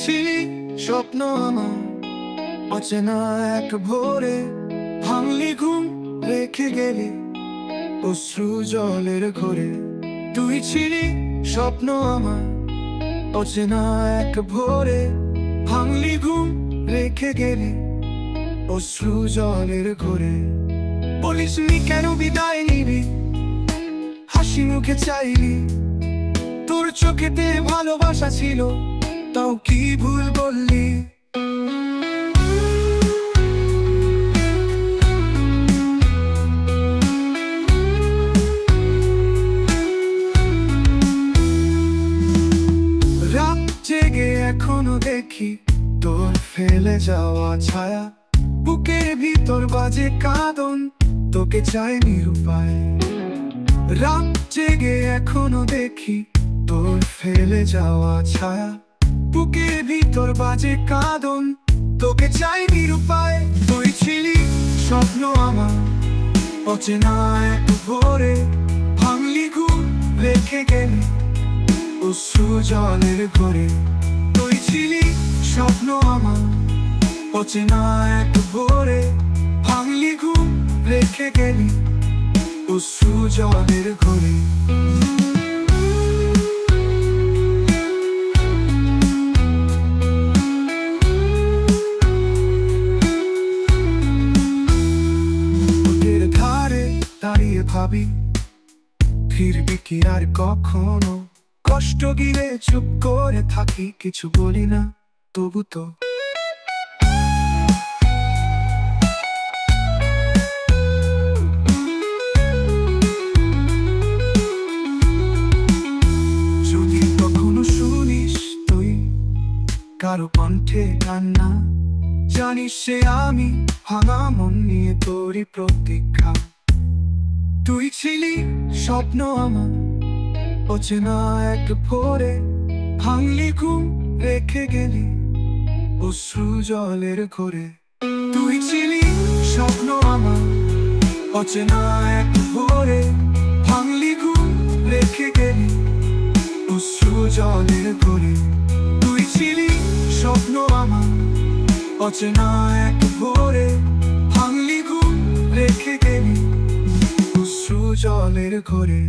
ছিলি স্বপ্ন আমার, অচেনা এক ভোরে ভাঙলি ঘুম রেখে গেলি অশ্রু জলের ঘরে। তুই ছিলি স্বপ্ন আমার, অচেনা এক ভোরে ভাঙলি ঘুম রেখে গেলি অশ্রু জলের ঘরে। বলিসনি কেন বিদায় নিবি, হাসি মুখে চাইলি, তোর চোখেতে ভালোবাসা ছিল, তাও কি ভুল বললি। রাত জেগে এখনো দেখি তোর ফেলে যাওয়া ছায়া, বুকের ভিতর বাজে কাঁদন, তোকে চাই নিরুপায়। রাত জেগে এখনো দেখি তোর ফেলে যাওয়া ছায়া, বুকের ভিতর বাজে কাঁদন, তোকে চাই নিরুপায়। তুই ছিলি স্বপ্ন আমার, অচেনা এক ভোরে ভাঙলি ঘুম রেখে গেলি অশ্রু জলের ঘরে। তুই ছিলি স্বপ্ন আমার, অচেনা এক ভোরে ভাঙলি ঘুম রেখে গেলি অশ্রু জলের ঘরে। নদীর ধারে দাঁড়িয়ে ভাবি, ফিরবি কি আর কখনো। কষ্ট গিলে চুপ করে থাকি, কিছু বলি না তবু তো। যদি কখনো শুনিস তুই কারো কণ্ঠে কান্না, জানিস সে আমি ভাঙা মন নিয়ে তোরই প্রতীক্ষা। তুই ছিলি স্বপ্ন আমার, অচেনা এক ভোরে ভাঙলি ঘুম রেখে গেলি অশ্রু জলের ঘরে। তুই ছিলি স্বপ্ন আমার, অচেনা এক ভোরে ভাঙলি ঘুম রেখে গেলি অশ্রু জলের ঘরে। তুই ছিলি স্বপ্ন আমার, অচেনা এক ভোরে ভাঙলি ঘুম রেখে গেলি অশ্রু জলের ঘরে।